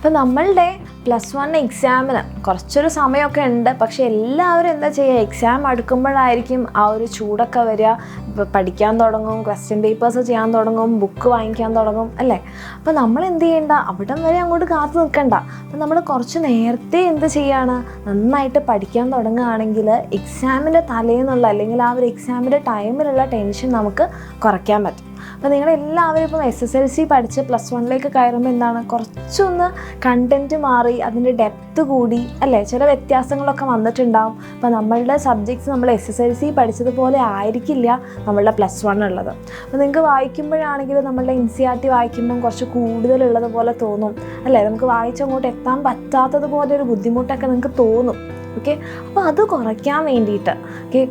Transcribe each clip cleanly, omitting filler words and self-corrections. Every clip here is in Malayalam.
അപ്പോൾ നമ്മളുടെ +1 എക്സാമിന് കുറച്ചൊരു സമയമൊക്കെ ഉണ്ട്. പക്ഷേ എല്ലാവരും എന്താ ചെയ്യുക, എക്സാം അടുക്കുമ്പോഴായിരിക്കും ആ ഒരു ചൂടൊക്കെ വരിക. പഠിക്കാൻ തുടങ്ങും, ക്വസ്റ്റ്യൻ പേപ്പേഴ്സ് ചെയ്യാൻ തുടങ്ങും, ബുക്ക് വാങ്ങിക്കാൻ തുടങ്ങും അല്ലേ. അപ്പോൾ നമ്മൾ എന്ത് ചെയ്യേണ്ട, അവിടം വരെ അങ്ങോട്ട് കാത്തു നിൽക്കണ്ട. അപ്പോൾ നമ്മൾ കുറച്ച് നേരത്തെ എന്ത് ചെയ്യാണ്, നന്നായിട്ട് പഠിക്കാൻ തുടങ്ങുകയാണെങ്കിൽ എക്സാമിൻ്റെ തലേന്നുള്ള അല്ലെങ്കിൽ ആ ഒരു എക്സാമിൻ്റെ ടൈമിലുള്ള ടെൻഷൻ നമുക്ക് കുറയ്ക്കാൻ പറ്റും. അപ്പോൾ നിങ്ങളെല്ലാവരും ഇപ്പം SSLC പഠിച്ച് +1 കയറുമ്പോൾ എന്താണ്, കുറച്ചൊന്ന് കണ്ടൻറ്റ് മാറി അതിൻ്റെ ഡെപ്ത്ത് കൂടി അല്ലേ, ചില വ്യത്യാസങ്ങളൊക്കെ വന്നിട്ടുണ്ടാവും. അപ്പോൾ നമ്മളുടെ സബ്ജക്ട്സ് നമ്മൾ SSLC പഠിച്ചതുപോലെ ആയിരിക്കില്ല നമ്മളുടെ +1 ഉള്ളത്. അപ്പോൾ നിങ്ങൾക്ക് വായിക്കുമ്പോഴാണെങ്കിൽ നമ്മളുടെ NCERT വായിക്കുമ്പം കുറച്ച് കൂടുതലുള്ളത് പോലെ തോന്നും അല്ലേ, നമുക്ക് വായിച്ചങ്ങോട്ട് എത്താൻ പറ്റാത്തതുപോലെ ഒരു ബുദ്ധിമുട്ടൊക്കെ നിങ്ങൾക്ക് തോന്നും. ഓക്കെ, അപ്പോൾ അത് കുറയ്ക്കാൻ വേണ്ടിയിട്ട്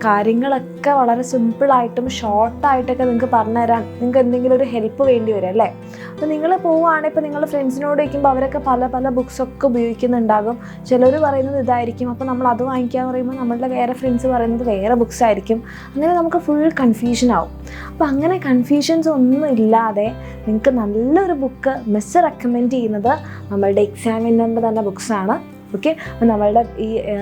കാര്യങ്ങളൊക്കെ വളരെ സിമ്പിളായിട്ടും ഷോർട്ടായിട്ടൊക്കെ നിങ്ങൾക്ക് പറഞ്ഞുതരാൻ നിങ്ങൾക്ക് എന്തെങ്കിലും ഒരു ഹെൽപ്പ് വേണ്ടി വരും അല്ലേ. അപ്പോൾ നിങ്ങൾ പോവുകയാണെങ്കിൽ ഇപ്പോൾ നിങ്ങൾ ഫ്രണ്ട്സിനോട് ചോദിക്കുമ്പോൾ അവരൊക്കെ പല പല ബുക്സൊക്കെ ഉപയോഗിക്കുന്നുണ്ടാകും. ചിലർ പറയുന്നത് ഇതായിരിക്കും, അപ്പോൾ നമ്മൾ അത് വാങ്ങിക്കാമെന്ന് പറയുമ്പോൾ നമ്മളുടെ വേറെ ഫ്രണ്ട്സ് പറയുന്നത് വേറെ ബുക്സ് ആയിരിക്കും. അങ്ങനെ നമുക്ക് ഫുൾ കൺഫ്യൂഷൻ ആവും. അപ്പോൾ അങ്ങനെ കൺഫ്യൂഷൻസ് ഒന്നും ഇല്ലാതെ നിങ്ങൾക്ക് നല്ലൊരു ബുക്ക് മിസ് റെക്കമെൻഡ് ചെയ്യുന്നത് നമ്മളുടെ എക്സാമിനറിൻ്റെ തന്നെ ബുക്സാണ്. ഓക്കെ, അപ്പോൾ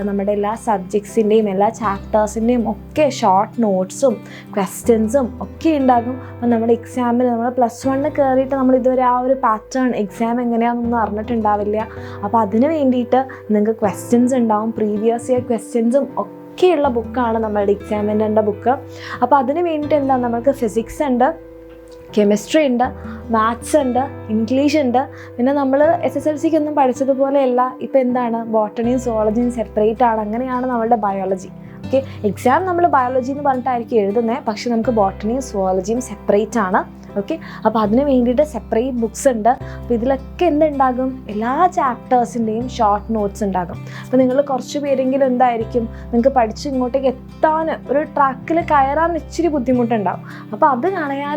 നമ്മുടെ എല്ലാ സബ്ജക്ട്സിൻ്റെയും എല്ലാ ചാപ്റ്റേഴ്സിൻ്റെയും ഒക്കെ ഷോർട്ട് നോട്ട്സും ക്വസ്റ്റ്യൻസും ഒക്കെ ഉണ്ടാകും. അപ്പോൾ നമ്മുടെ എക്സാമിന് നമ്മൾ +1 കയറിയിട്ട് നമ്മൾ ഇതുവരെ ആ ഒരു പാറ്റേൺ എക്സാം എങ്ങനെയാണെന്നൊന്നും അറിഞ്ഞിട്ടുണ്ടാവില്ല. അപ്പോൾ അതിന് വേണ്ടിയിട്ട് നിങ്ങൾക്ക് ക്വസ്റ്റ്യൻസ് ഉണ്ടാവും, പ്രീവിയസ് ഇയർ ക്വസ്റ്റ്യൻസും ഒക്കെയുള്ള ബുക്കാണ് നമ്മളുടെ എക്സാമിനറിൻ്റെ ബുക്ക്. അപ്പോൾ അതിന് വേണ്ടിയിട്ട് എന്താ, നമുക്ക് ഫിസിക്സ് ഉണ്ട്, കെമിസ്ട്രി ഉണ്ട്, മാത്സ് ഉണ്ട്, ഇംഗ്ലീഷ് ഉണ്ട്. പിന്നെ നമ്മൾ SSLCക്ക് ഒന്നും പഠിച്ചതുപോലെയല്ല, ഇപ്പോൾ എന്താണ്, ബോട്ടണിയും സുവോളജിയും സെപ്പറേറ്റ് ആണ്. അങ്ങനെയാണ് നമ്മളുടെ ബയോളജി. ഓക്കെ, എക്സാം നമ്മൾ ബയോളജി എന്ന് പറഞ്ഞിട്ടായിരിക്കും എഴുതുന്നത്, പക്ഷെ നമുക്ക് ബോട്ടണിയും സുവോളജിയും സെപ്പറേറ്റ് ആണ്. ഓക്കെ, അപ്പോൾ അതിന് വേണ്ടിയിട്ട് സെപ്പറേറ്റ് ബുക്സ് ഉണ്ട്. അപ്പോൾ ഇതിലൊക്കെ എന്തുണ്ടാകും, എല്ലാ ചാപ്റ്റേഴ്സിൻ്റെയും ഷോർട്ട് നോട്ട്സ് ഉണ്ടാകും. അപ്പോൾ നിങ്ങൾ കുറച്ച് പേരെങ്കിലും എന്തായിരിക്കും, നിങ്ങൾക്ക് പഠിച്ച് ഇങ്ങോട്ടേക്ക് എത്താൻ ഒരു ട്രാക്കിൽ കയറാൻ ഇച്ചിരി ബുദ്ധിമുട്ടുണ്ടാകും. അപ്പോൾ അത് കളയാൻ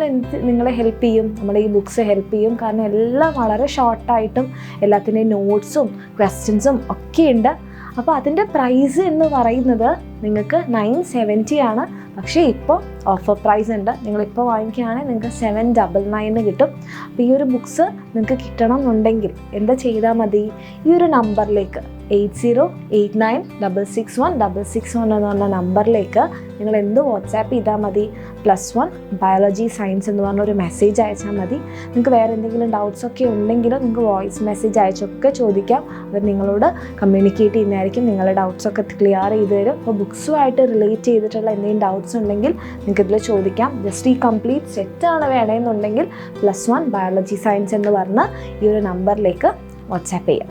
നിങ്ങളെ ഹെൽപ്പ് ചെയ്യും, നമ്മുടെ ഈ ബുക്സ് ഹെൽപ്പ് ചെയ്യും. കാരണം എല്ലാം വളരെ ഷോർട്ടായിട്ടും എല്ലാത്തിൻ്റെയും നോട്ട്സും ക്വസ്റ്റ്യൻസും ഒക്കെ ഉണ്ട്. അപ്പോൾ അതിൻ്റെ പ്രൈസ് എന്ന് പറയുന്നത് നിങ്ങൾക്ക് 970 ആണ്. പക്ഷേ ഇപ്പോൾ ഓഫർ പ്രൈസ് ഉണ്ട്, നിങ്ങളിപ്പോൾ വാങ്ങിക്കുകയാണെങ്കിൽ നിങ്ങൾക്ക് 799 കിട്ടും. അപ്പോൾ ഈ ഒരു ബുക്സ് നിങ്ങൾക്ക് കിട്ടണം എന്നുണ്ടെങ്കിൽ എന്താ ചെയ്താൽ മതി, ഈ ഒരു നമ്പറിലേക്ക് 8089661661 എന്ന് പറഞ്ഞ നമ്പറിലേക്ക് നിങ്ങൾ എന്ത് വാട്സാപ്പ് ചെയ്താൽ മതി, +1 ബയോളജി സയൻസ് എന്ന് പറഞ്ഞൊരു മെസ്സേജ് അയച്ചാൽ മതി. നിങ്ങൾക്ക് വേറെ എന്തെങ്കിലും ഡൗട്ട്സൊക്കെ ഉണ്ടെങ്കിലും നിങ്ങൾക്ക് വോയിസ് മെസ്സേജ് അയച്ചൊക്കെ ചോദിക്കാം. അവർ നിങ്ങളോട് കമ്മ്യൂണിക്കേറ്റ് ചെയ്യുന്നതായിരിക്കും, നിങ്ങളുടെ ഡൗട്ട്സൊക്കെ ക്ലിയർ ചെയ്ത് തരും. അപ്പോൾ ബുക്സുമായിട്ട് റിലേറ്റ് ചെയ്തിട്ടുള്ള എന്തെങ്കിലും ഡൗട്ട്സ് ഉണ്ടെങ്കിൽ നിങ്ങൾക്ക് ഇതിൽ ചോദിക്കാം. ജസ്റ്റ് ഈ കംപ്ലീറ്റ് സെറ്റാണ് വേണമെന്നുണ്ടെങ്കിൽ +1 ബയോളജി സയൻസ് എന്ന് പറഞ്ഞ് ഈ ഒരു നമ്പറിലേക്ക് വാട്സാപ്പ് ചെയ്യാം.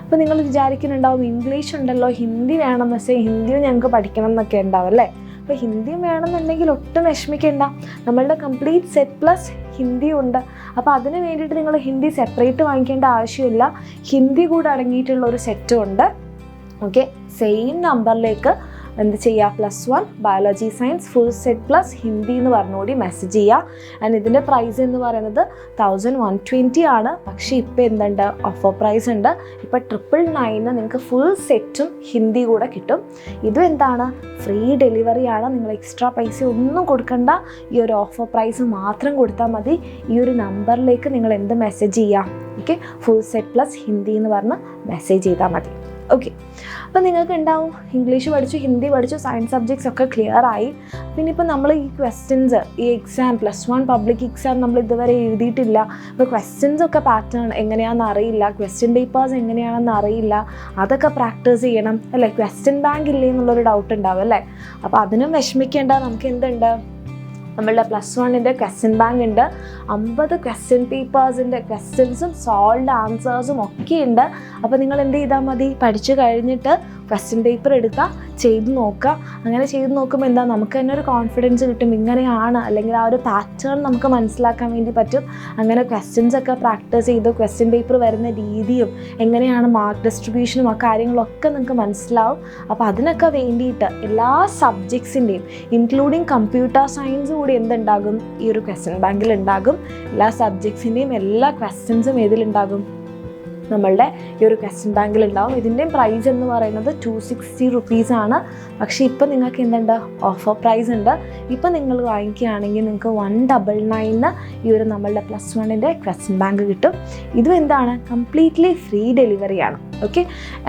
അപ്പോൾ നിങ്ങൾ വിചാരിക്കുന്നുണ്ടാവും ഇംഗ്ലീഷ് ഉണ്ടല്ലോ, ഹിന്ദി വേണം, പക്ഷേ ഹിന്ദിയും ഞങ്ങൾക്ക് പഠിക്കണം എന്നൊക്കെ ഉണ്ടാവും അല്ലേ. അപ്പോൾ ഹിന്ദിയും വേണമെന്നുണ്ടെങ്കിൽ ഒട്ടും വിഷമിക്കേണ്ട, നമ്മളുടെ കംപ്ലീറ്റ് സെറ്റ് പ്ലസ് ഹിന്ദി ഉണ്ട്. അപ്പോൾ അതിന് വേണ്ടിയിട്ട് നിങ്ങൾ ഹിന്ദി സെപ്പറേറ്റ് വാങ്ങിക്കേണ്ട ആവശ്യമില്ല, ഹിന്ദി കൂടെ അടങ്ങിയിട്ടുള്ള ഒരു സെറ്റും ഉണ്ട്. ഓക്കെ, സെയിം നമ്പറിലേക്ക് എന്ത് ചെയ്യുക, +1 biology science full set plus Hindi എന്ന് പറഞ്ഞുകൂടി മെസ്സേജ് ചെയ്യുക. ആൻഡ് ഇതിൻ്റെ പ്രൈസ് എന്ന് പറയുന്നത് 1120 ആണ്. പക്ഷേ ഇപ്പോൾ എന്തുണ്ട്, ഓഫർ പ്രൈസ് ഉണ്ട്. ഇപ്പോൾ 999 നിങ്ങൾക്ക് ഫുൾ സെറ്റും ഹിന്ദി കൂടെ കിട്ടും. ഇതും എന്താണ്, ഫ്രീ ഡെലിവറിയാണ്. നിങ്ങൾ എക്സ്ട്രാ പൈസ ഒന്നും കൊടുക്കണ്ട, ഈ ഒരു ഓഫർ പ്രൈസ് മാത്രം കൊടുത്താൽ മതി. ഈ ഒരു നമ്പറിലേക്ക് നിങ്ങൾ എന്ത് മെസ്സേജ് ചെയ്യുക, okay, full set plus Hindi എന്ന് പറഞ്ഞ് മെസ്സേജ് ചെയ്താൽ മതി. ഓക്കെ, അപ്പോൾ നിങ്ങൾക്ക് ഉണ്ടാവും ഇംഗ്ലീഷ് പഠിച്ചു, ഹിന്ദി പഠിച്ചു, സയൻസ് സബ്ജക്ട്സ് ഒക്കെ ക്ലിയർ ആയി. പിന്നെ ഇപ്പോൾ നമ്മൾ ഈ ക്വസ്റ്റ്യൻസ്, ഈ എക്സാം +1 പബ്ലിക് എക്സാം നമ്മൾ ഇതുവരെ എഴുതിയിട്ടില്ല. അപ്പോൾ ക്വസ്റ്റ്യൻസ് ഒക്കെ പാറ്റേൺ എങ്ങനെയാണെന്ന് അറിയില്ല, ക്വസ്റ്റ്യൻ പേപ്പേഴ്സ് എങ്ങനെയാണെന്ന് അറിയില്ല, അതൊക്കെ പ്രാക്ടീസ് ചെയ്യണം അല്ലേ. ക്വസ്റ്റ്യൻ ബാങ്ക് ഇല്ലേ എന്നുള്ളൊരു ഡൗട്ട് ഉണ്ടാവും അല്ലേ. അപ്പോൾ അതിനും വിഷമിക്കേണ്ട, നമുക്ക് എന്തുണ്ട്, നമ്മളുടെ +1ൻ്റെ ക്വസ്റ്റ്യൻ ബാങ്ക് ഉണ്ട്. 50 ക്വസ്റ്റ്യൻ പേപ്പേഴ്സിൻ്റെ ക്വസ്റ്റ്യൻസും സോൾവ്ഡ് ആൻസേഴ്സും ഒക്കെ ഉണ്ട്. അപ്പോൾ നിങ്ങൾ എന്ത് ചെയ്താൽ മതി, പഠിച്ചു കഴിഞ്ഞിട്ട് ക്വസ്റ്റ്യൻ പേപ്പർ എടുക്കുക, ചെയ്ത് നോക്കുക. അങ്ങനെ ചെയ്ത് നോക്കുമ്പോൾ എന്താ, നമുക്ക് തന്നെ ഒരു കോൺഫിഡൻസ് കിട്ടും, ഇങ്ങനെയാണ് അല്ലെങ്കിൽ ആ ഒരു പാറ്റേൺ നമുക്ക് മനസ്സിലാക്കാൻ വേണ്ടി പറ്റും. അങ്ങനെ ക്വസ്റ്റ്യൻസ് ഒക്കെ പ്രാക്ടീസ് ചെയ്ത് ക്വസ്റ്റ്യൻ പേപ്പർ വരുന്ന രീതിയും എങ്ങനെയാണ് മാർക്ക് ഡിസ്ട്രിബ്യൂഷനും ആ കാര്യങ്ങളൊക്കെ നിങ്ങൾക്ക് മനസ്സിലാവും. അപ്പോൾ അതിനൊക്കെ വേണ്ടിയിട്ട് എല്ലാ സബ്ജക്ട്സിൻ്റെയും ഇൻക്ലൂഡിങ് കമ്പ്യൂട്ടർ സയൻസ് കൂടി എന്തുണ്ടാകും, ഈ ഒരു ക്വസ്റ്റ്യൻ ബാങ്കിൽ ഉണ്ടാകും. എല്ലാ സബ്ജക്ട്സിൻ്റെയും എല്ലാ ക്വസ്റ്റ്യൻസും ഏതിലുണ്ടാകും, നമ്മളുടെ ഈ ഒരു ക്വസ്റ്റ്യൻ ബാങ്കിൽ ഉണ്ടാവും. ഇതിൻ്റെയും പ്രൈസ് എന്ന് പറയുന്നത് 260 റുപ്പീസാണ്. പക്ഷേ ഇപ്പം നിങ്ങൾക്ക് എന്തുണ്ട്, ഓഫർ പ്രൈസ് ഉണ്ട്. ഇപ്പം നിങ്ങൾ വാങ്ങിക്കുകയാണെങ്കിൽ നിങ്ങൾക്ക് 199 ഈ ഒരു നമ്മളുടെ +1ൻ്റെ ക്വസ്റ്റ്യൻ ബാങ്ക് കിട്ടും. ഇതും എന്താണ്, കംപ്ലീറ്റ്ലി ഫ്രീ ഡെലിവറിയാണ്. ഓക്കെ,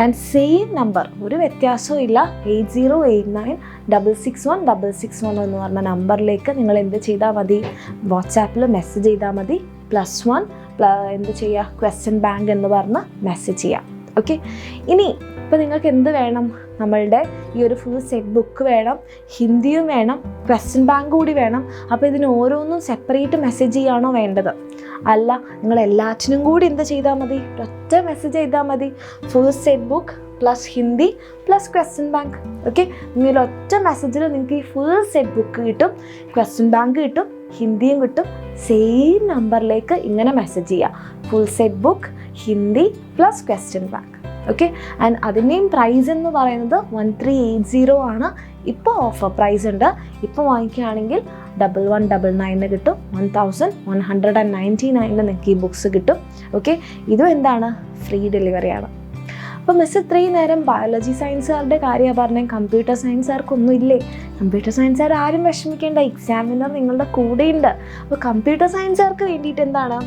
ആൻഡ് സെയിം നമ്പർ, ഒരു വ്യത്യാസവും ഇല്ല, 8089661661 എന്ന് പറഞ്ഞ നമ്പറിലേക്ക് നിങ്ങൾ എന്ത് ചെയ്താൽ മതി, വാട്സാപ്പിൽ മെസ്സേജ് ചെയ്താൽ മതി. +1 എന്ത് ചെയ്യുക, ക്വസ്റ്റ്യൻ ബാങ്ക് എന്ന് പറഞ്ഞ് മെസ്സേജ് ചെയ്യാം. ഓക്കെ, ഇനി ഇപ്പോൾ നിങ്ങൾക്ക് എന്ത് വേണം, നമ്മളുടെ ഈ ഒരു ഫുൾ സെറ്റ് ബുക്ക് വേണം, ഹിന്ദിയും വേണം, ക്വസ്റ്റ്യൻ ബാങ്ക് കൂടി വേണം. അപ്പോൾ ഇതിന് ഓരോന്നും സെപ്പറേറ്റ് മെസ്സേജ് ചെയ്യാണോ വേണ്ടത്? അല്ല, നിങ്ങൾ എല്ലാറ്റിനും കൂടി എന്ത് ചെയ്താൽ മതി, ഒറ്റ മെസ്സേജ് ചെയ്താൽ മതി. Full set book plus Hindi plus question bank. Okay, നിങ്ങൾ ഒറ്റ മെസ്സേജിൽ നിങ്ങൾക്ക് ഈ ഫുൾ സെറ്റ് ബുക്ക് കിട്ടും, ക്വസ്റ്റ്യൻ ബാങ്ക് കിട്ടും, ഹിന്ദിയും കിട്ടും. സെയിം നമ്പറിലേക്ക് ഇങ്ങനെ മെസ്സേജ് ചെയ്യുക, full set book, Hindi plus question bank. Okay, and അതിൻ്റെയും പ്രൈസ് എന്ന് പറയുന്നത് 1380 ആണ്. ഇപ്പോൾ ഓഫർ പ്രൈസ് ഉണ്ട്. ഇപ്പോൾ വാങ്ങിക്കുകയാണെങ്കിൽ 1199 കിട്ടും, 1199 നിങ്ങൾക്ക് ഈ ബുക്സ് കിട്ടും. ഓക്കെ, ഇതും എന്താണ്, ഫ്രീ ഡെലിവറിയാണ്. അപ്പോൾ മിസ് ഇത്രയും നേരം ബയോളജി സയൻസുകാരുടെ കാര്യമാണ് പറഞ്ഞത്, കമ്പ്യൂട്ടർ സയൻസുകാർക്കൊന്നും ഇല്ലേ? കമ്പ്യൂട്ടർ സയൻസുകാർ ആരും വിഷമിക്കേണ്ട, എക്സാമിനർ നിങ്ങളുടെ കൂടെയുണ്ട്. അപ്പോൾ കമ്പ്യൂട്ടർ സയൻസുകാർക്ക് വേണ്ടിയിട്ട് എന്താണ്,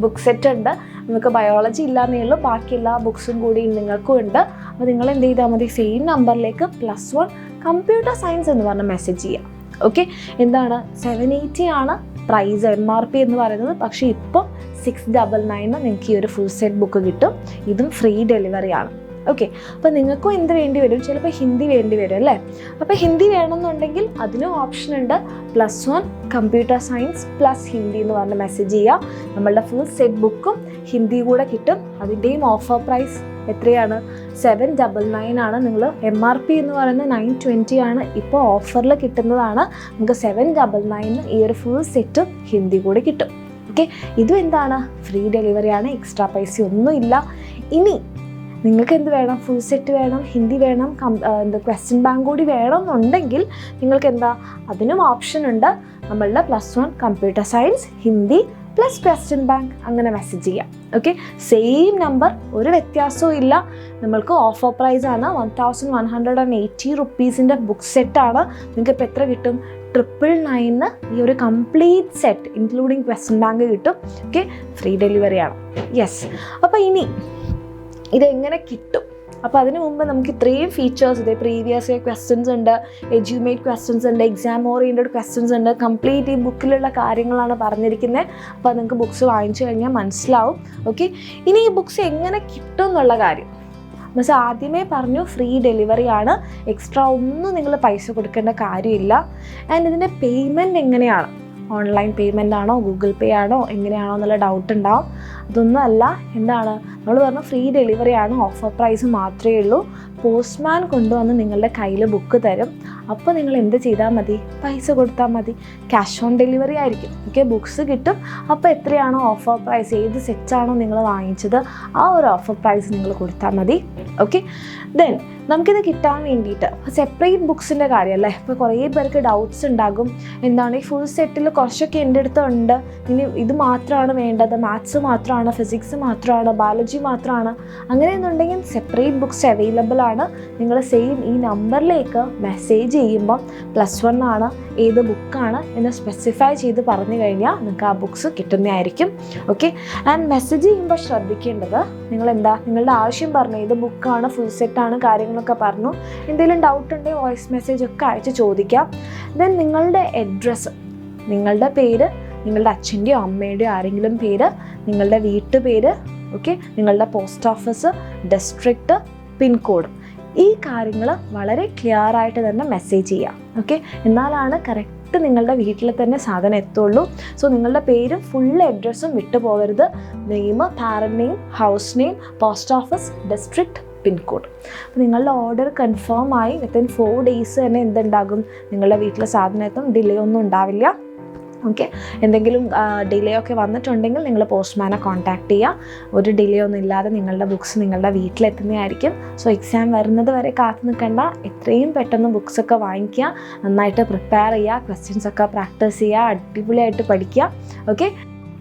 ബുക്ക് സെറ്റ് ഉണ്ട്. നിങ്ങൾക്ക് ബയോളജി ഇല്ലാന്നേ ഉള്ളൂ, ബാക്കി എല്ലാ ബുക്സും കൂടി നിങ്ങൾക്കും ഉണ്ട്. അപ്പോൾ നിങ്ങൾ എന്ത് ചെയ്താൽ മതി, സെയിം നമ്പറിലേക്ക് +1 കമ്പ്യൂട്ടർ സയൻസ് എന്ന് പറഞ്ഞ് മെസ്സേജ് ചെയ്യാം. ഓക്കെ, എന്താണ്, 780 ആണ് പ്രൈസ്, MRP എന്ന് പറയുന്നത്. പക്ഷേ ഇപ്പോൾ 699 നിങ്ങൾക്ക് ഈ ഒരു ഫുൾ സെറ്റ് ബുക്ക് കിട്ടും. ഇതും ഫ്രീ ഡെലിവറിയാണ്. ഓക്കെ, അപ്പോൾ നിങ്ങൾക്കും എന്ത് വേണ്ടി വരും, ചിലപ്പോൾ ഹിന്ദി വേണ്ടി വരും അല്ലേ? അപ്പോൾ ഹിന്ദി വേണമെന്നുണ്ടെങ്കിൽ അതിനും ഓപ്ഷൻ ഉണ്ട്, +1 കമ്പ്യൂട്ടർ സയൻസ് പ്ലസ് ഹിന്ദി എന്ന് പറഞ്ഞ് മെസ്സേജ് ചെയ്യുക. നമ്മളുടെ ഫുൾ സെറ്റ് ബുക്കും ഹിന്ദി കൂടെ കിട്ടും. അതിൻ്റെയും ഓഫർ പ്രൈസ് എത്രയാണ്, 799 ആണ്. നിങ്ങൾ MRP എന്ന് പറയുന്നത് 920 ആണ്. ഇപ്പോൾ ഓഫറിൽ കിട്ടുന്നതാണ്. നിങ്ങൾക്ക് 799 ഈ ഒരു ഫുൾ സെറ്റും ഹിന്ദി കൂടി കിട്ടും. ഓക്കെ, ഇതും എന്താണ്, ഫ്രീ ഡെലിവറിയാണ്, എക്സ്ട്രാ പൈസ ഒന്നുമില്ല. ഇനി നിങ്ങൾക്ക് എന്ത് വേണം, ഫുൾ സെറ്റ് വേണം, ഹിന്ദി വേണം, ക്വസ്റ്റ്യൻ ബാങ്ക് കൂടി വേണമെന്നുണ്ടെങ്കിൽ നിങ്ങൾക്ക് എന്താ, അതിനും ഓപ്ഷൻ ഉണ്ട്. നമ്മളുടെ +1 computer science, Hindi plus question bank അങ്ങനെ മെസ്സേജ് ചെയ്യാം. ഓക്കെ, സെയിം നമ്പർ, ഒരു വ്യത്യാസവും ഇല്ല. നമ്മൾക്ക് ഓഫർ പ്രൈസ് ആണ് 1180 റുപ്പീസിൻ്റെ ബുക്ക് സെറ്റാണ്. നിങ്ങൾക്ക് ഇപ്പോൾ എത്ര കിട്ടും, 999 ഈ ഒരു complete set including question bank കിട്ടും. ഓക്കെ, ഫ്രീ ഡെലിവറിയാണ്. യെസ്, അപ്പോൾ ഇനി ഇതെങ്ങനെ കിട്ടും? അപ്പോൾ അതിന് മുമ്പ് നമുക്ക് ഇത്രയും ഫീച്ചേഴ്സ്, ഇതേ പ്രീവിയസ് ഇയർ ക്വസ്റ്റ്യൻസ് ഉണ്ട്, എഡ്യൂമേറ്റ് ക്വസ്റ്റ്യൻസ് ഉണ്ട്, എക്സാം ഓറിയൻറ്റഡ് ക്വസ്റ്റ്യൻസ് ഉണ്ട്, കംപ്ലീറ്റ് ഈ ബുക്കിലുള്ള കാര്യങ്ങളാണ് പറഞ്ഞിരിക്കുന്നത്. അപ്പോൾ നിങ്ങൾക്ക് ബുക്സ് വാങ്ങിച്ചു കഴിഞ്ഞാൽ മനസ്സിലാവും. ഓക്കെ, ഇനി ഈ ബുക്സ് എങ്ങനെ കിട്ടും എന്നുള്ള കാര്യം മിസ് ആദ്യമേ പറഞ്ഞു, ഫ്രീ ഡെലിവറിയാണ്, എക്സ്ട്രാ ഒന്നും നിങ്ങൾ പൈസ കൊടുക്കേണ്ട കാര്യമില്ല. ആൻഡ് ഇതിൻ്റെ പേയ്മെൻറ്റ് എങ്ങനെയാണ്, ഓൺലൈൻ പേയ്മെൻ്റ് ആണോ, ഗൂഗിൾ പേ ആണോ, എങ്ങനെയാണോ എന്നുള്ള ഡൗട്ട് ഉണ്ടാവും. അതൊന്നും അല്ല, എന്താണ് നമ്മൾ പറഞ്ഞു, ഫ്രീ ഡെലിവറിയാണ്, ഓഫർ പ്രൈസ് മാത്രമേ ഉള്ളൂ. പോസ്റ്റ്മാൻ കൊണ്ടുവന്ന് നിങ്ങളുടെ കയ്യിൽ ബുക്ക് തരും. അപ്പോൾ നിങ്ങൾ എന്ത് ചെയ്താൽ മതി, പൈസ കൊടുത്താൽ മതി. ക്യാഷ് ഓൺ ഡെലിവറി ആയിരിക്കും. ഓക്കെ, ബുക്സ് കിട്ടും. അപ്പോൾ എത്രയാണോ ഓഫർ പ്രൈസ്, ഏത് സെറ്റാണോ നിങ്ങൾ വാങ്ങിച്ചത് ആ ഒരു ഓഫർ പ്രൈസ് നിങ്ങൾ കൊടുത്താൽ മതി. ഓക്കെ, ദെൻ നമുക്കിത് കിട്ടാൻ വേണ്ടിയിട്ട് സെപ്പറേറ്റ് ബുക്സിൻ്റെ കാര്യമല്ലേ, ഇപ്പോൾ കുറേ പേർക്ക് ഡൗട്ട്സ് ഉണ്ടാകും. എന്താണ്, ഈ ഫുൾ സെറ്റിൽ കുറച്ചൊക്കെ എൻ്റെ അടുത്ത് ഉണ്ട്, ഇനി ഇത് മാത്രമാണ് വേണ്ടത്, മാത്സ് മാത്രമാണ്, ഫിസിക്സ് മാത്രമാണ്, ബയോളജി മാത്രമാണ്, അങ്ങനെയെന്നുണ്ടെങ്കിൽ സെപ്പറേറ്റ് ബുക്സ് അവൈലബിൾ ആണ്. നിങ്ങൾ സെയിം ഈ നമ്പറിലേക്ക് മെസ്സേജ് ചെയ്യുമ്പം +1 ആണ്, ഏത് ബുക്കാണ് എന്ന് സ്പെസിഫൈ ചെയ്ത് പറഞ്ഞു കഴിഞ്ഞാൽ നിങ്ങൾക്ക് ആ ബുക്സ് കിട്ടുന്നതായിരിക്കും. ഓക്കെ, ആൻഡ് മെസ്സേജ് ചെയ്യുമ്പോൾ ശ്രദ്ധിക്കേണ്ടത്, നിങ്ങളെന്താ, നിങ്ങളുടെ ആവശ്യം പറഞ്ഞു, ഏത് ബുക്കാണ്, ഫുൾ സെറ്റാണ്, കാര്യങ്ങളൊക്കെ പറഞ്ഞു. എന്തെങ്കിലും ഡൗട്ട് ഉണ്ടെങ്കിൽ വോയിസ് മെസ്സേജ് ഒക്കെ അയച്ച് ചോദിക്കാം. ദെൻ നിങ്ങളുടെ അഡ്രസ്സ്, നിങ്ങളുടെ പേര്, നിങ്ങളുടെ അച്ഛൻ്റെയോ അമ്മയുടെയോ ആരെങ്കിലും പേര്, നിങ്ങളുടെ വീട്ടുപേര്, ഓക്കെ, നിങ്ങളുടെ പോസ്റ്റ് ഓഫീസ്, ഡിസ്ട്രിക്റ്റ്, പിൻകോഡ്, ഈ കാര്യങ്ങൾ വളരെ ക്ലിയർ ആയിട്ട് തന്നെ മെസ്സേജ് ചെയ്യാം. ഓക്കെ, എന്നാലാണ് കറക്റ്റ് നിങ്ങളുടെ വീട്ടിൽ തന്നെ സാധനം എത്തുള്ളൂ. സോ നിങ്ങളുടെ പേരും ഫുൾ അഡ്രസ്സും വിട്ടുപോകരുത്. Name, parent name, house name, post office, district, pincode. അപ്പോൾ നിങ്ങളുടെ ഓർഡർ കൺഫേം ആയി വിത്തിൻ 4 days തന്നെ എന്തുണ്ടാകും, നിങ്ങളുടെ വീട്ടിലെ സാധനം എത്തും. ഡിലേ ഒന്നും ഉണ്ടാവില്ല. ഓക്കെ, എന്തെങ്കിലും ഡിലേ ഒക്കെ വന്നിട്ടുണ്ടെങ്കിൽ നിങ്ങൾ പോസ്റ്റ്മാനെ കോൺടാക്ട് ചെയ്യുക. ഒരു ഡിലേ ഒന്നും ഇല്ലാതെ നിങ്ങളുടെ ബുക്സ് നിങ്ങളുടെ വീട്ടിലെത്തുന്നതായിരിക്കും. സോ എക്സാം വരുന്നത് വരെ കാത്തു നിൽക്കേണ്ട, എത്രയും പെട്ടെന്ന് ബുക്സൊക്കെ വാങ്ങിക്കുക, നന്നായിട്ട് പ്രിപ്പയർ ചെയ്യുക, ക്വസ്റ്റ്യൻസൊക്കെ പ്രാക്ടീസ് ചെയ്യുക, അടിപൊളിയായിട്ട് പഠിക്കുക. ഓക്കെ,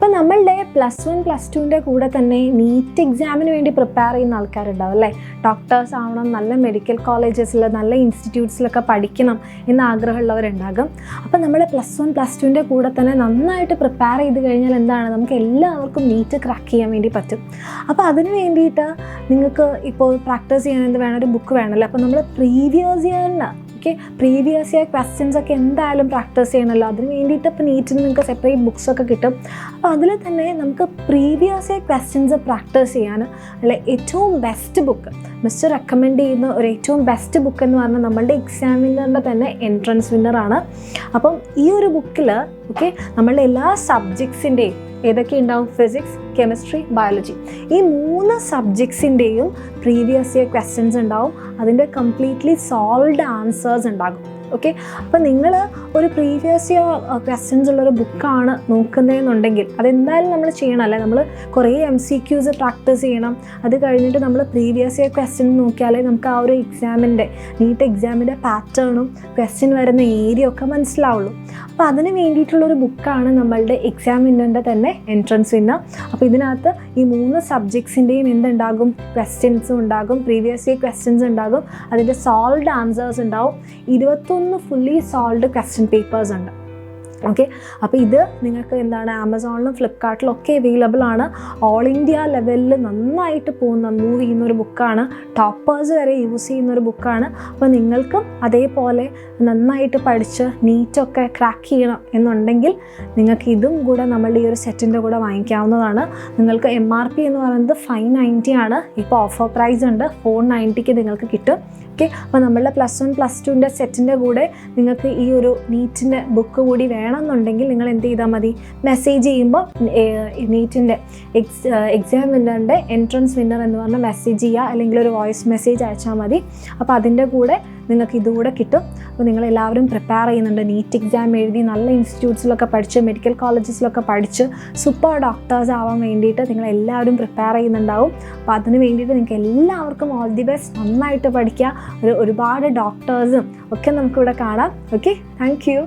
ഇപ്പം നമ്മളുടെ +1 +2ൻ്റെ കൂടെ തന്നെ നീറ്റ് എക്സാമിന് വേണ്ടി പ്രിപ്പയർ ചെയ്യുന്ന ആൾക്കാരുണ്ടാവും അല്ലേ. ഡോക്ടേഴ്സ് ആവണം, നല്ല മെഡിക്കൽ കോളേജസിൽ നല്ല ഇൻസ്റ്റിറ്റ്യൂട്ട്സിലൊക്കെ പഠിക്കണം എന്ന് ആഗ്രഹമുള്ളവരുണ്ടാകും. അപ്പോൾ നമ്മൾ +1 +2ൻ്റെ കൂടെ തന്നെ നന്നായിട്ട് പ്രിപ്പയർ ചെയ്ത് കഴിഞ്ഞാൽ എന്താണ്, നമുക്ക് എല്ലാവർക്കും നീറ്റ് ക്രാക്ക് ചെയ്യാൻ വേണ്ടി പറ്റും. അപ്പോൾ അതിന് വേണ്ടിയിട്ട് നിങ്ങൾക്ക് ഇപ്പോൾ പ്രാക്ടീസ് ചെയ്യാൻ എന്ത് വേണം, ഒരു ബുക്ക് വേണമല്ലോ. അപ്പോൾ നമ്മൾ പ്രീവിയസ് ഇയറിന് പ്രീവിയസ് ഇയർ ക്വസ്റ്റ്യൻസ് ഒക്കെ എന്തായാലും പ്രാക്ടീസ് ചെയ്യണമല്ലോ. അതിന് വേണ്ടിയിട്ട് ഇപ്പോൾ നീറ്റിന് നിങ്ങൾക്ക് സെപ്പറേറ്റ് ബുക്സൊക്കെ കിട്ടും. അപ്പോൾ അതിൽ തന്നെ നമുക്ക് പ്രീവിയസ് ഇയർ ക്വസ്റ്റ്യൻസ് പ്രാക്ടീസ് ചെയ്യാൻ അല്ലെ ഏറ്റവും ബെസ്റ്റ് ബുക്ക് മിസ്റ്റർ റെക്കമെൻഡ് ചെയ്യുന്ന ഒരു ഏറ്റവും ബെസ്റ്റ് ബുക്ക് എന്ന് പറഞ്ഞാൽ നമ്മളുടെ എക്സാമിനറിൻ്റെ തന്നെ എൻട്രൻസ് വിന്നറാണ്. അപ്പം ഈ ഒരു ബുക്കിൽ നമ്മളുടെ എല്ലാ സബ്ജക്ട്സിൻ്റെയും ഏതൊക്കെ ഉണ്ടാവും, ഫിസിക്സ്, കെമിസ്ട്രി, ബയോളജി, ഈ 3 സബ്ജക്ട്സിൻ്റെയും പ്രീവിയസ് ഇയർ ക്വസ്റ്റ്യൻസ് ഉണ്ടാവും. അതിൻ്റെ കംപ്ലീറ്റ്ലി സോൾവ്ഡ് ആൻസേഴ്സ് ഉണ്ടാകും. ഓക്കെ, അപ്പോൾ നിങ്ങൾ ഒരു പ്രീവിയസ് ഇയർ ക്വസ്റ്റ്യൻസ് ഉള്ളൊരു ബുക്കാണ് നോക്കുന്നതെന്നുണ്ടെങ്കിൽ അതെന്തായാലും നമ്മൾ ചെയ്യണം അല്ലേ. നമ്മൾ കുറേ MCQs പ്രാക്ടീസ് ചെയ്യണം. അത് കഴിഞ്ഞിട്ട് നമ്മൾ പ്രീവിയസ് ഇയർ ക്വസ്റ്റ്യൻ നോക്കിയാലേ നമുക്ക് ആ ഒരു എക്സാമിൻ്റെ നീറ്റ് എക്സാമിൻ്റെ പാറ്റേണും ക്വസ്റ്റ്യൻ വരുന്ന ഏരിയ ഒക്കെ മനസ്സിലാവുള്ളൂ. അപ്പോൾ അതിന് വേണ്ടിയിട്ടുള്ളൊരു ബുക്കാണ് നമ്മളുടെ എക്സാം വിന്നറിൻ്റെ തന്നെ എൻട്രൻസ് വിന്നർ. അപ്പോൾ ഇതിനകത്ത് ഈ 3 സബ്ജക്ട്സിൻ്റെയും എന്തുണ്ടാകും, ക്വസ്റ്റ്യൻസും ഉണ്ടാകും, പ്രീവിയസ് ഇയർ ക്വസ്റ്റ്യൻസ് ഉണ്ടാകും, അതിൻ്റെ സോൾവ്ഡ് ആൻസേഴ്സ് ഉണ്ടാവും. 21 ഫുള്ളി സോൾവ്ഡ് ക്വസ്റ്റ്യൻ പേപ്പേഴ്സ് ഉണ്ട്. ഓക്കെ, അപ്പോൾ ഇത് നിങ്ങൾക്ക് എന്താണ് ആമസോണിലും ഫ്ലിപ്കാർട്ടിലും ഒക്കെ അവൈലബിൾ ആണ്. ഓൾ ഇന്ത്യ ലെവലിൽ നന്നായിട്ട് മൂവ് ചെയ്യുന്നൊരു ബുക്കാണ്. ടോപ്പേഴ്സ് വരെ യൂസ് ചെയ്യുന്നൊരു ബുക്കാണ്. അപ്പോൾ നിങ്ങൾക്കും അതേപോലെ നന്നായിട്ട് പഠിച്ച് നീറ്റൊക്കെ ക്രാക്ക് ചെയ്യണം എന്നുണ്ടെങ്കിൽ നിങ്ങൾക്ക് ഇതും കൂടെ നമ്മളുടെ ഈ ഒരു സെറ്റിൻ്റെ കൂടെ വാങ്ങിക്കാവുന്നതാണ്. നിങ്ങൾക്ക് MRP എന്ന് പറയുന്നത് 590 ആണ്. ഇപ്പോൾ ഓഫർ പ്രൈസ് ഉണ്ട്, 490ക്ക് നിങ്ങൾക്ക് കിട്ടും. ഓക്കെ, അപ്പോൾ നമ്മളുടെ +1 +2ൻ്റെ സെറ്റിൻ്റെ കൂടെ നിങ്ങൾക്ക് ഈ ഒരു നീറ്റിൻ്റെ ബുക്ക് കൂടി വേണമെന്നുണ്ടെങ്കിൽ നിങ്ങൾ എന്ത് ചെയ്താൽ മതി, മെസ്സേജ് ചെയ്യുമ്പോൾ നീറ്റിൻ്റെ എക്സാം വിന്നറിൻ്റെ എൻട്രൻസ് വിന്നർ എന്ന് പറഞ്ഞാൽ മെസ്സേജ് ചെയ്യുക, അല്ലെങ്കിൽ ഒരു വോയിസ് മെസ്സേജ് അയച്ചാൽ മതി. അപ്പോൾ അതിൻ്റെ കൂടെ നിങ്ങൾക്ക് ഇതുകൂടെ കിട്ടും. അപ്പോൾ നിങ്ങളെല്ലാവരും പ്രിപ്പയർ ചെയ്യുന്നുണ്ട്, നീറ്റ് എക്സാം എഴുതി നല്ല ഇൻസ്റ്റിറ്റ്യൂട്ട്സിലൊക്കെ പഠിച്ച് മെഡിക്കൽ കോളേജസിലൊക്കെ പഠിച്ച് സൂപ്പർ ഡോക്ടേഴ്സ് ആവാൻ വേണ്ടിയിട്ട് നിങ്ങളെല്ലാവരും പ്രിപ്പയർ ചെയ്യുന്നുണ്ടാവും. അപ്പോൾ അതിന് വേണ്ടിയിട്ട് നിങ്ങൾക്ക് എല്ലാവർക്കും ഓൾ ദി ബെസ്റ്റ്. നന്നായിട്ട് പഠിക്കുക. ഒരുപാട് ഡോക്ടേഴ്സും ഒക്കെ നമുക്കിവിടെ കാണാം. Okay, thank you.